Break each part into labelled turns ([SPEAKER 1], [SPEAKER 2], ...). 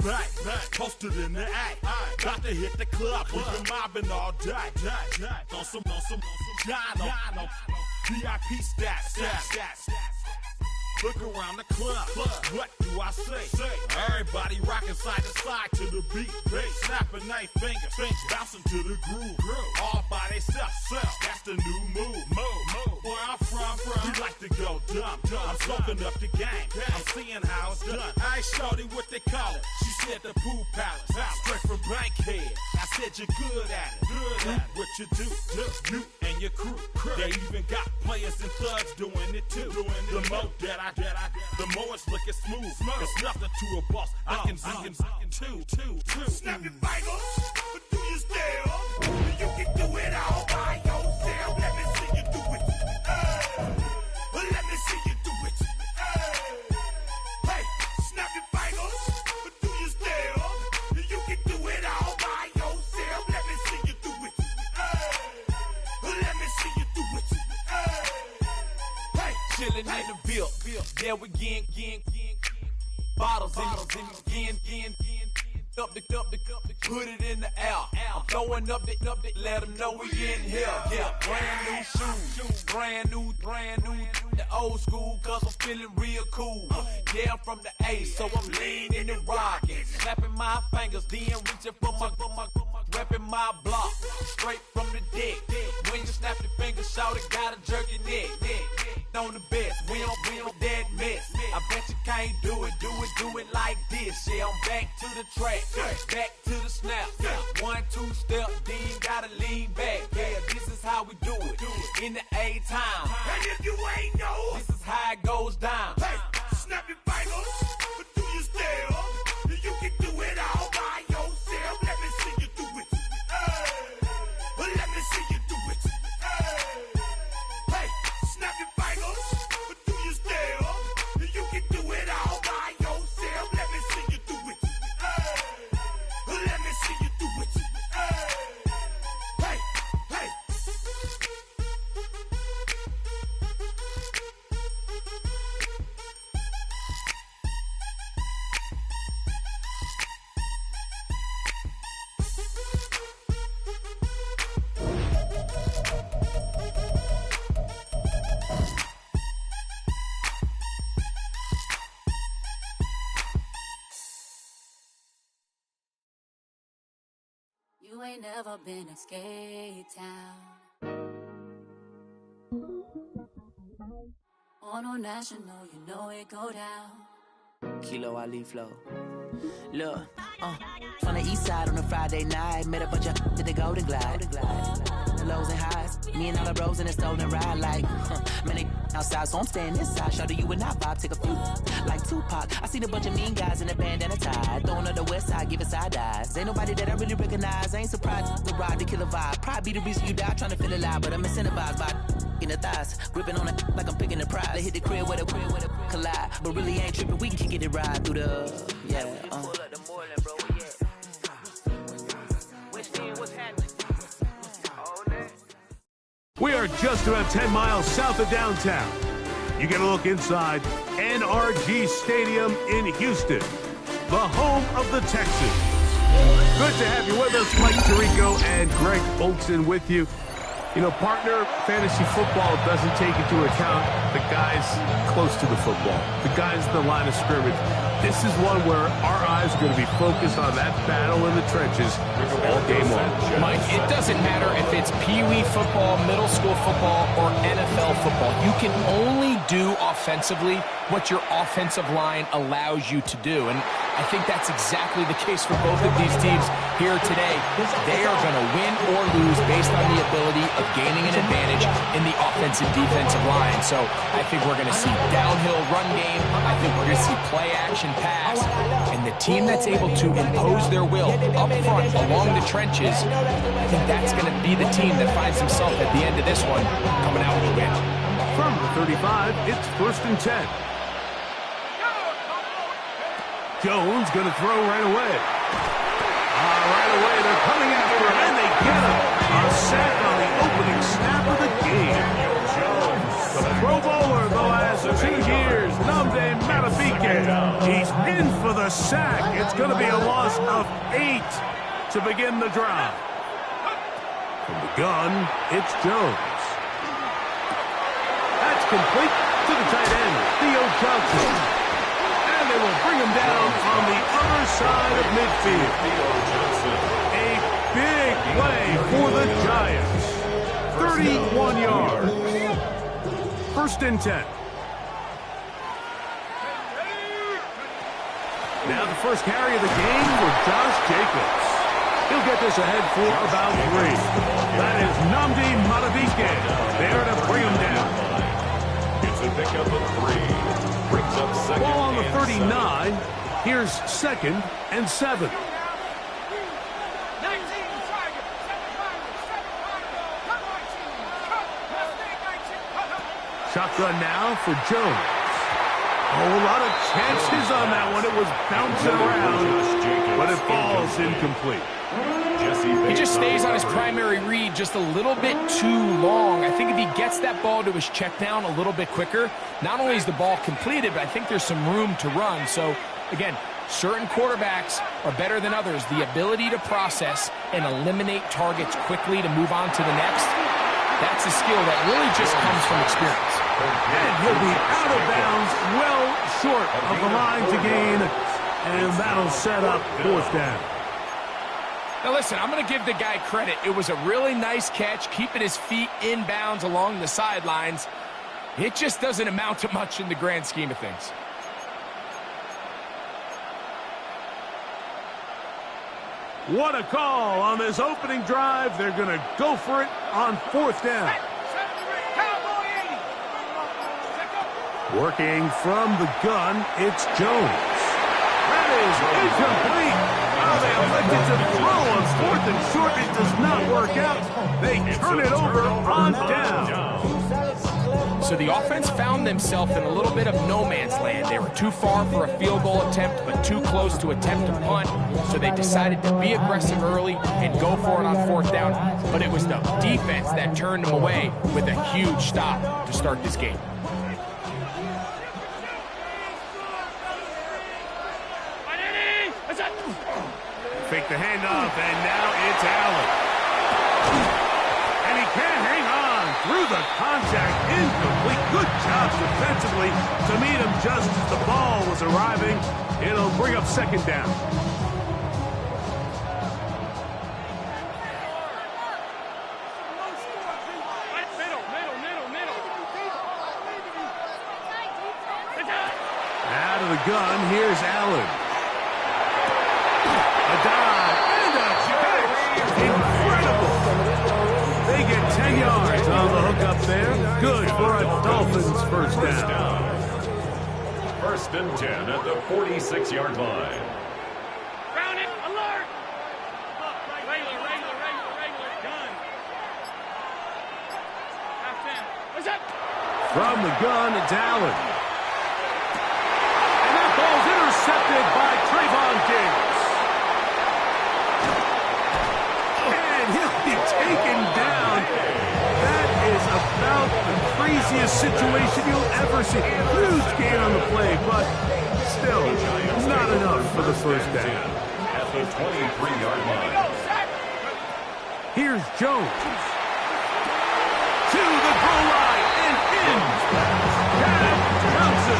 [SPEAKER 1] back, posted in the act. Got to hit the club, we've been mobbing all day. On some Jono, VIP stats. Look around the club, what do I say? Everybody rocking side to side to the beat. Snapping their fingers, bouncing to the groove. All by themselves, that's the new move. Where I'm from, we like to go dumb. I'm soaking up the game, I'm seeing how it's done. I shorty what they call it, she said the pool palace. Straight from Bankhead, I said you're good at it. What you do, you and your crew. They even got players and thugs doing it too. The more the more it's looking smooth. It's nothing to a boss. I can two.
[SPEAKER 2] Snap your fingers, but do you still? You can do it all by yourself. Let me see you do it. Let me see you do it. Hey, snap your fingers, but do you still? You can do it all by yourself. Let me see you do it. Let me see you do it. Hey,
[SPEAKER 3] chillin' in the bill. Yeah, we again. Bottles in again. Up the put it in the air. I'm throwing up the, let them know we in here. Yeah, brand new shoes, brand new. The old school, cause I'm feeling real cool. Yeah, I'm from the A, so I'm leaning and rocking. Snapping my fingers, then reaching for my repping my block. Straight from the deck. When you snap your fingers, shout it, gotta jerk your neck. On the best, we don't dead mess. I bet you can't do it like this. Yeah, I'm back to the track, back to the snap. 1, 2 step, then gotta lean back. Yeah, this is how we do it. In the A time.
[SPEAKER 2] And if you ain't know,
[SPEAKER 3] this is how it goes down.
[SPEAKER 2] Hey, snap your fingers, but do you still? You can do it all by yourself. Let me see you do it. Let me see you do it. Hey, snap your fingers, but do you still? You can do it all by yourself. Let me see you do it. Let me see you do it. Hey.
[SPEAKER 4] You ain't never been in skate town. On no national, you know it go down.
[SPEAKER 5] Kilo Ali flow. Look, from the east side on a Friday night, met a bunch of to the Golden Glide. The lows and highs, me and all the bros in a stolen ride like, man, they outside, so I'm staying inside. Show you and I vibe, take a few, like Tupac. I seen a bunch of mean guys in a bandana tie, throwing up the west side, giving side eyes. Ain't nobody that I really recognize, I ain't surprised to ride the killer vibe. Probably be the reason you die, trying to feel alive, but I'm incentivized by in the thighs, gripping on it like I'm picking the prize. They hit the crib with a collide, but really ain't tripping. We can kick it ride through the
[SPEAKER 6] We are just about 10 miles south of downtown. You get a look inside NRG Stadium in Houston, the home of the Texans. Good to have you with us. Mike Tirico and Greg Olson with you. You know, partner fantasy football doesn't take into account the guys close to the football, the guys in the line of scrimmage. This is one where our eyes are going to be focused on that battle in the trenches all game long.
[SPEAKER 7] Mike, it doesn't matter if it's Pee-wee football, middle school football, or NFL football. You can only do offensively what your offensive line allows you to do. And I think that's exactly the case for both of these teams here today. They are going to win or lose based on the ability of gaining an advantage in the offensive-defensive line. So I think we're going to see downhill run game. I think we're going to see play-action pass. And the team that's able to impose their will up front along the trenches, I think that's going to be the team that finds himself at the end of this one coming out with a win.
[SPEAKER 6] From the 35, it's 1st and 10. Jones going to throw right away. Right away, they're coming after him, and they get him. A sack on the opening snap of the game. The Pro Bowler the last 2 years, Nnamdi Madubuike. He's in for the sack. It's going to be a loss of 8 to begin the drive. From the gun, it's Jones. That's complete to the tight end, Theo Johnson. And they will bring him down on the other side of midfield. A big play for the Giants. 31 yards. First and 10. Now the first carry of the game for Josh Jacobs. He'll get this ahead for about 3. That is Nnamdi Madubuike there to bring him down.
[SPEAKER 8] It's a pickup of 3. Brings up second.
[SPEAKER 6] Ball on the 39. Here's 2nd and 7. Shotgun now for Jones. Oh, a lot of chances on that one. It was bouncing around, but it falls incomplete.
[SPEAKER 7] He just stays on his primary read just a little bit too long. I think if he gets that ball to his check down a little bit quicker, not only is the ball completed, but I think there's some room to run. So, again, certain quarterbacks are better than others. The ability to process and eliminate targets quickly to move on to the next, that's a skill that really just comes from experience.
[SPEAKER 6] And he'll be out of bounds, well short of the line to gain, and that'll set up 4th down.
[SPEAKER 7] Now listen, I'm going to give the guy credit. It was a really nice catch, keeping his feet in bounds along the sidelines. It just doesn't amount to much in the grand scheme of things.
[SPEAKER 6] What a call on this opening drive. They're going to go for it on 4th down. Working from the gun, it's Jones. That is incomplete. Oh, they elected to throw on 4th and short. It does not work out. They turn it over on down.
[SPEAKER 7] So the offense found themselves in a little bit of no man's land. They were too far for a field goal attempt, but too close to attempt a punt. So they decided to be aggressive early and go for it on 4th down. But it was the defense that turned them away with a huge stop to start this game.
[SPEAKER 6] Fake the handoff, and now it's Allen. And he can't hang on through the contact. Incomplete. Good job defensively to meet him just as the ball was arriving. It'll bring up 2nd down. Out of the gun, here's Allen. A dive and a catch. Incredible. They get 10 yards on the hook up there. Good for a Dolphins 1st down.
[SPEAKER 8] 1st and 10 at the 46-yard line.
[SPEAKER 2] Ground it, alert! Regular, gun. What's up?
[SPEAKER 6] From the gun, it's Allen. And that ball's intercepted by Trayvon Diggs. He'll be taken down. That is about the craziest situation you'll ever see. Huge gain on the play, but still not enough for the 1st down.
[SPEAKER 8] At the 23-yard line.
[SPEAKER 6] Here's Jones. To the goal line and in. Johnson.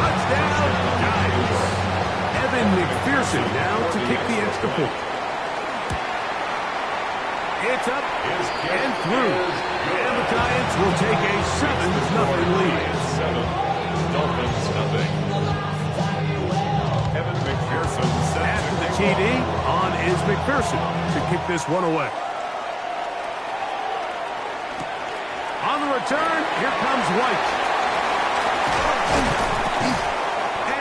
[SPEAKER 6] Touchdown, Giants. Evan McPherson now to kick the extra point. It's up and through. And the Giants will take a 7-0 lead.
[SPEAKER 8] 7, Dolphins nothing. Evan McPherson
[SPEAKER 6] after the TD on is McPherson to kick this one away. On the return, here comes White.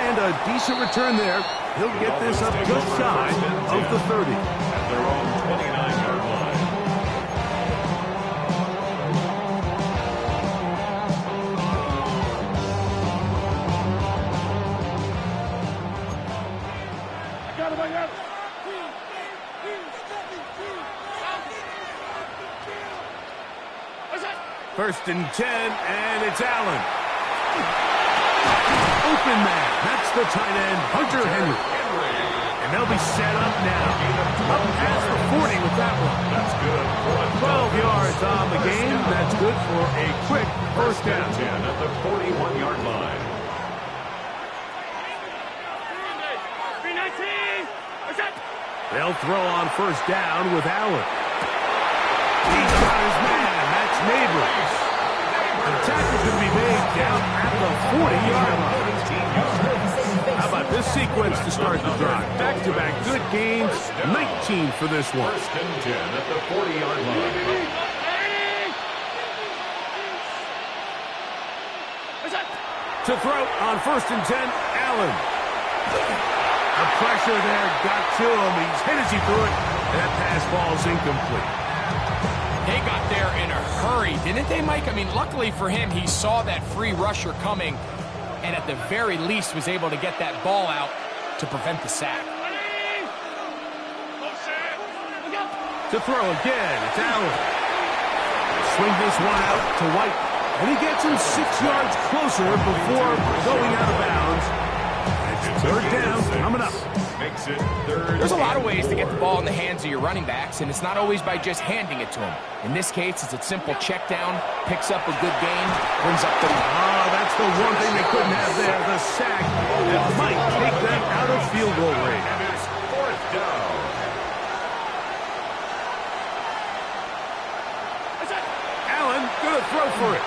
[SPEAKER 6] And a decent return there. He'll get this up just shy of the 30.
[SPEAKER 8] At their own 29-yard line.
[SPEAKER 6] First and 10, and it's Allen. open man. That's the tight end, Hunter Henry. And they'll be set up now. Up past the 40 with that one.
[SPEAKER 8] That's good.
[SPEAKER 6] 12 yards on the game. That's good for a quick first down.
[SPEAKER 8] 10 at the 41-yard line.
[SPEAKER 6] They'll throw on first down with Allen. He's got his man. That's Neighbors. The tackle's going to be made down at the 40-yard line. How about this sequence to start the drive? Back-to-back good gains. 19 for this one.
[SPEAKER 8] First and 10 at the 40-yard line.
[SPEAKER 6] To throw on first and 10, Allen. The pressure there got to him. He's hit as he threw it. That pass ball's incomplete.
[SPEAKER 7] They got there in a hurry, didn't they, Mike? I mean, luckily for him, he saw that free rusher coming and at the very least was able to get that ball out to prevent the sack.
[SPEAKER 6] To throw again, it's Allen. Swing this one out to White. And he gets him 6 yards closer before going out of bounds. It's third down, coming up.
[SPEAKER 8] Makes it third.
[SPEAKER 7] There's a lot of ways to get the ball in the hands of your running backs, and it's not always by just handing it to them. In this case, it's a simple check down, picks up a good gain, brings up the...
[SPEAKER 6] Oh, that's the one thing they couldn't have there, the sack that might take them out of field goal range.
[SPEAKER 8] And it's fourth down.
[SPEAKER 6] Allen gonna throw for it.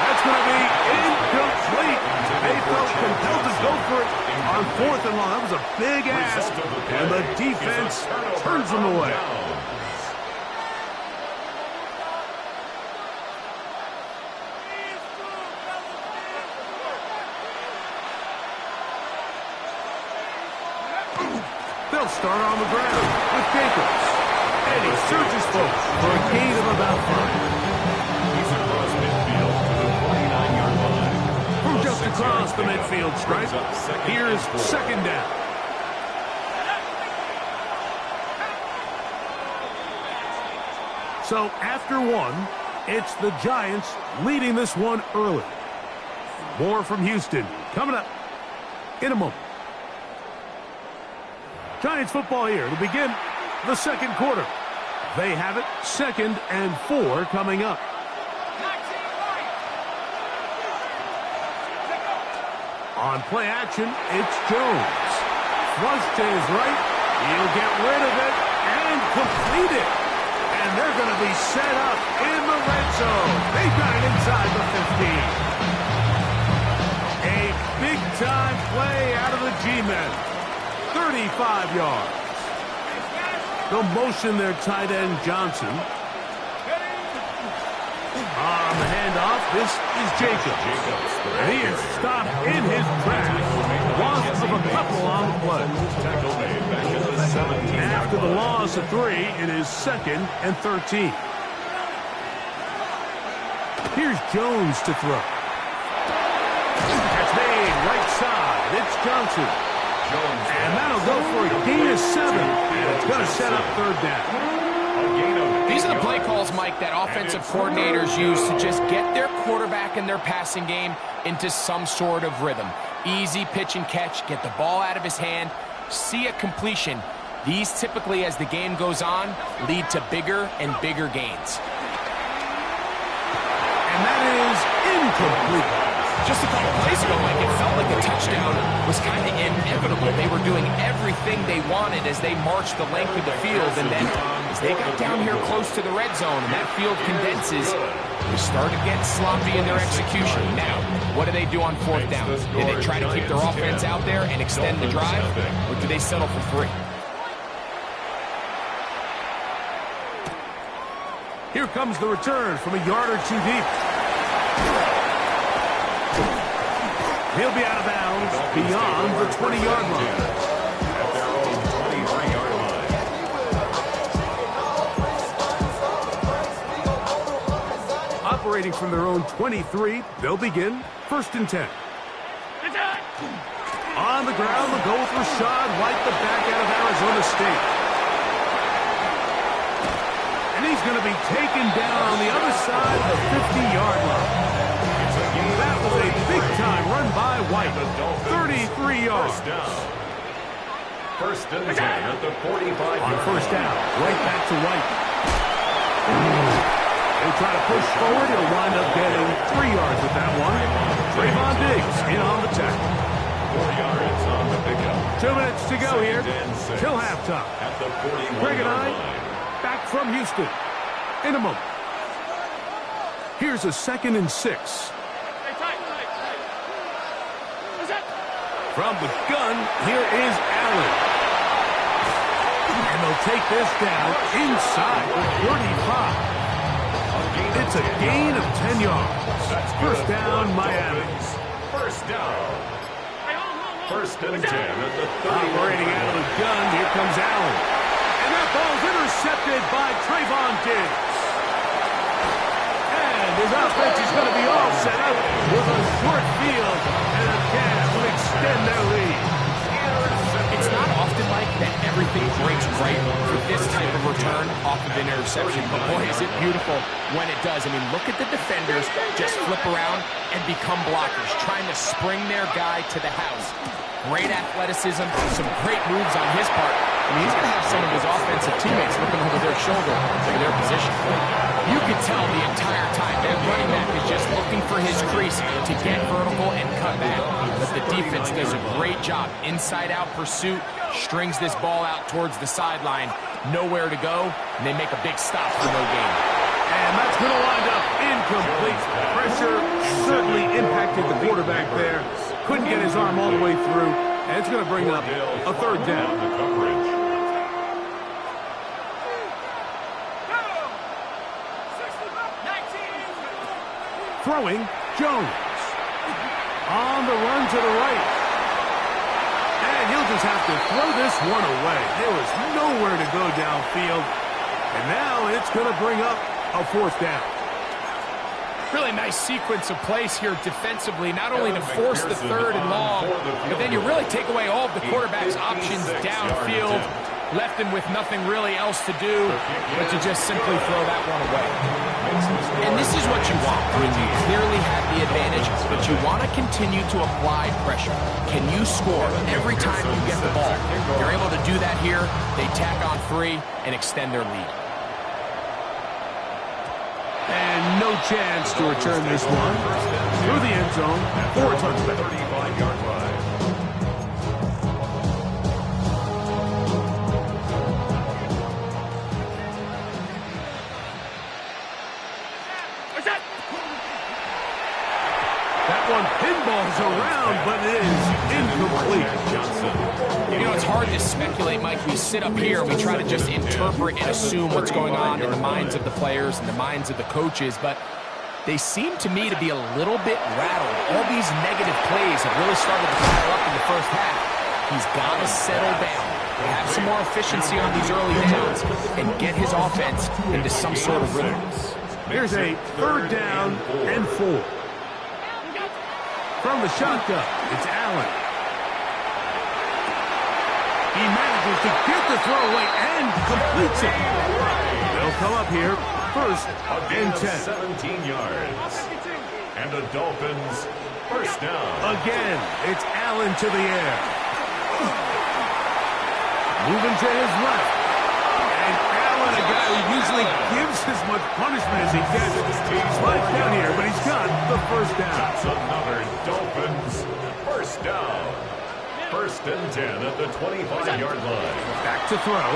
[SPEAKER 6] That's gonna be incomplete. They felt compelled to go for it on fourth and long. That was a big ask, and the defense turns them away. They'll start on the ground with Jacobs. And he searches folks for a gain of about 5.
[SPEAKER 8] He's across midfield to the 49-yard line.
[SPEAKER 6] From just across the midfield stripe, here's second down. So after one, it's the Giants leading this one early. More from Houston coming up in a moment. Giants football here to begin the second quarter. They have it, 2nd and 4 coming up. On play action, it's Jones. Flush to his right. He'll get rid of it and complete it. And they're going to be set up in the red zone. They've got it inside the 15. A big-time play out of the G-men. 35 yards. The motion there, tight end Johnson. On the handoff, this is Jacobs. And he is stopped in his tracks. Loss of a couple on the play.
[SPEAKER 8] Tackle made back at the 17.
[SPEAKER 6] After the loss of 3, it is 2nd and 13. Here's Jones to throw. That's made right side. It's Johnson. And that'll go for a gain of 7. And it's going to set up third down.
[SPEAKER 7] These are the play calls, Mike, that offensive coordinators use to just get their quarterback and their passing game into some sort of rhythm. Easy pitch and catch, get the ball out of his hand, see a completion. These typically, as the game goes on, lead to bigger and bigger gains.
[SPEAKER 6] And that is incomplete.
[SPEAKER 7] Just a couple plays ago, Mike, it felt like a touchdown was kind of inevitable. They were doing everything they wanted as they marched the length of the field, and then as they got down here close to the red zone and that field condenses, they started getting sloppy in their execution. Now, what do they do on fourth down? Do they try to keep their offense out there and extend the drive, or do they settle for 3?
[SPEAKER 6] Here comes the return from a yard or 2 deep. He'll be out of bounds beyond the 20-yard line.
[SPEAKER 8] At their own 23-yard line.
[SPEAKER 6] Operating from their own 23, they'll begin 1st and 10. On the ground, the goal with Rashad White, the back out of Arizona State. And he's going to be taken down on the other side of the 50-yard line. That was a big-time run run by White. 33 yards.
[SPEAKER 8] First down. First and 10 at the 45.
[SPEAKER 6] On first down, right back to White. They try to push forward. He'll wind up getting 3 yards with that one. Trayvon Diggs in on the tackle.
[SPEAKER 8] 4 yards on the pickup.
[SPEAKER 6] 2 minutes to go here till halftime.
[SPEAKER 8] At the 41
[SPEAKER 6] Greg and I
[SPEAKER 8] yard line.
[SPEAKER 6] back from Houston in a moment. Here's a 2nd and 6. From the gun, here is Allen. And they'll take this down inside the 35. It's a gain of 10 yards. First down, Miami.
[SPEAKER 8] First down. First and 10 at the 30.
[SPEAKER 6] Operating out of the gun, here comes Allen. And that ball's intercepted by Trayvon Diggs. And his offense is going to be all set up with a short field and a chance to extend their lead.
[SPEAKER 7] It's not often like that everything breaks right for this type of return off of an interception, but boy, is it beautiful when it does. I mean, look at the defenders just flip around and become blockers, trying to spring their guy to the house. Great athleticism, some great moves on his part. I mean, he's going to have some of his offensive teammates looking over their shoulder for their position. You can tell the entire time that running back is just looking for his crease to get vertical and cut back. But the defense does a great job. Inside-out pursuit, strings this ball out towards the sideline. Nowhere to go, and they make a big stop for no gain.
[SPEAKER 6] And that's going to wind up incomplete. Pressure certainly impacted the quarterback there. Couldn't get his arm all the way through. And it's going to bring up a 3rd down.
[SPEAKER 8] The coverage.
[SPEAKER 6] Throwing, Jones. On the run to the right. And he'll just have to throw this one away. There was nowhere to go downfield. And now it's going to bring up a 4th down.
[SPEAKER 7] Really nice sequence of plays here defensively, not only to force the 3rd and long, but then you really take away all of the quarterback's options downfield, left him with nothing really else to do but to just simply throw that one away. And this is what you want when you clearly have the advantage, but you want to continue to apply pressure. Can you score every time you get the ball? You're able to do that here. They tack on 3 and extend their lead.
[SPEAKER 6] And no chance to return this one through the end zone for a touchdown.
[SPEAKER 8] 35-yard line.
[SPEAKER 6] That one pinballs around, but it is incomplete.
[SPEAKER 7] You know, it's hard to speculate, Mike. We sit up here and we try to just interpret and assume what's going on in the minds of the players and the minds of the coaches, but they seem to me to be a little bit rattled. All these negative plays have really started to pile up in the first half. He's got to settle down, have some more efficiency on these early downs, and get his offense into some sort of rhythm.
[SPEAKER 6] Here's a 3rd down and 4. From the shotgun, it's Allen. He manages to get the throw away and completes it. They'll come up here, 1st and 10.
[SPEAKER 8] 17 yards. And the Dolphins, 1st down.
[SPEAKER 6] Again, it's Allen to the air. Moving to his left. And Allen, a guy who usually gives as much punishment as he gets. He's right down here, but he's got the 1st down.
[SPEAKER 8] That's another Dolphins 1st down. 1st and 10 at the 25-yard line.
[SPEAKER 6] Back to throw.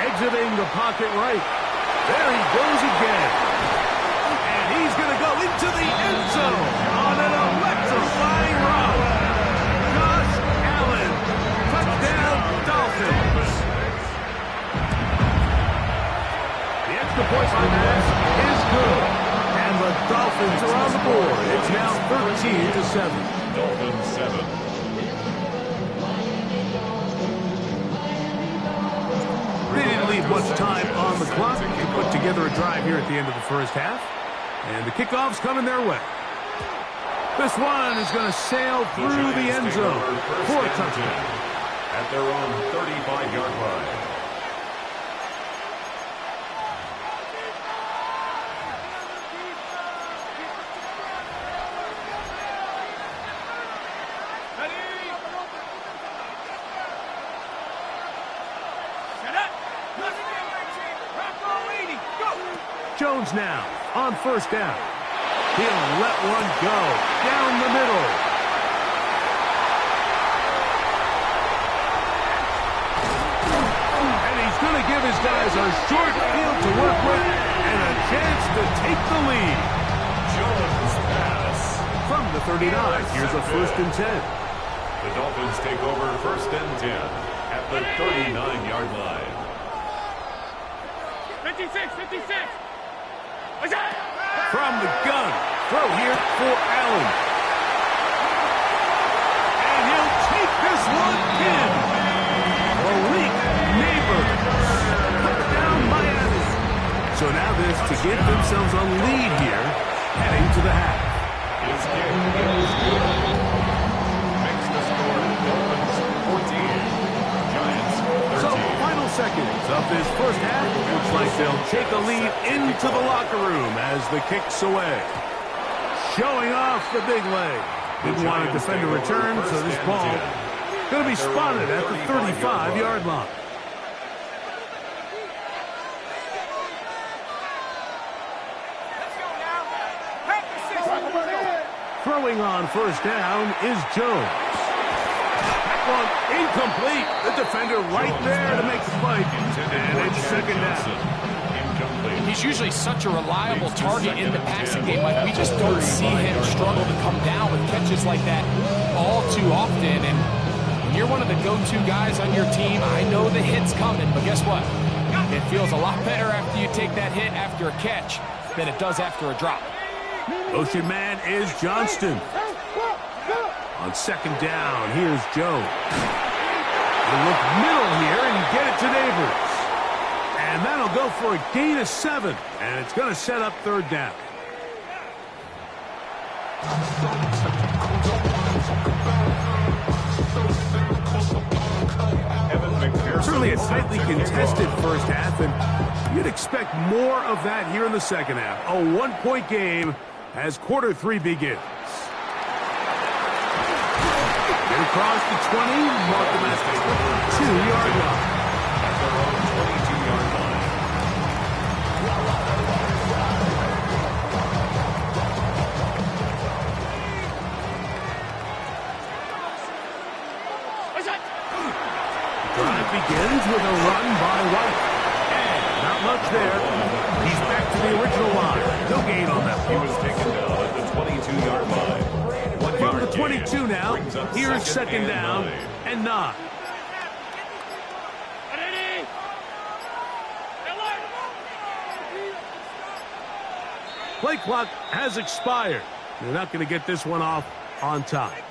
[SPEAKER 6] Exiting the pocket right. There he goes again. And he's going to go into the end zone on an electrifying run. Josh Allen. Touchdown, Dolphins. The extra point on that is good. And the Dolphins are on the board. It's now 13-7.
[SPEAKER 8] Dolphins 7.
[SPEAKER 6] They didn't leave much time on the clock to put together a drive here at the end of the first half. And the kickoff's coming their way. This one is going to sail through the end zone for a touchdown.
[SPEAKER 8] At their own 35-yard line.
[SPEAKER 6] Jones now on first down. He'll let one go down the middle. And he's going to give his guys a short field to work with and a chance to take the lead.
[SPEAKER 8] Jones pass.
[SPEAKER 6] From the 39, here's a 1st and 10.
[SPEAKER 8] The Dolphins take over 1st and 10 at the 39-yard line.
[SPEAKER 2] 56.
[SPEAKER 6] From the gun, throw here for Allen. And he'll take this one in. Malik Neighbors. Put down Miami. So now this to give themselves a lead here, heading to the half.
[SPEAKER 8] His kick is good. Makes the score Dolphins 14, Giants 13.
[SPEAKER 6] So final seconds of this first half. Looks like they'll take a lead into the locker room as the kick's away. Showing off the big leg. Didn't want to defend a return, so this ball going to be spotted at the 35-yard line. Throwing on first down is Jones. That one incomplete. The defender right there to make the play. And it's 2nd down.
[SPEAKER 7] He's usually such a reliable target in the passing game. Like, we just don't see him struggle to come down with catches like that all too often. And when you're one of the go-to guys on your team, I know the hit's coming, but guess what? It feels a lot better after you take that hit after a catch than it does after a drop.
[SPEAKER 6] Motion man is Johnston. On 2nd down, here's Jones. They look middle here and get it to Neighbors. And that'll go for a gain of 7. And it's going to set up 3rd down. Certainly a tightly contested first half, and you'd expect more of that here in the second half. A 1-point game as quarter 3 begins. Get across the 20, mark them at the 2-yard line.
[SPEAKER 8] At their own 22-yard line.
[SPEAKER 6] Drive begins with a run by White. And not much there. He's back to the original line. No gain on that.
[SPEAKER 8] He was taken down at the 22-yard line.
[SPEAKER 6] From the 22 now, here's 2nd down and 9. Play clock has expired. They're not going to get this one off on time.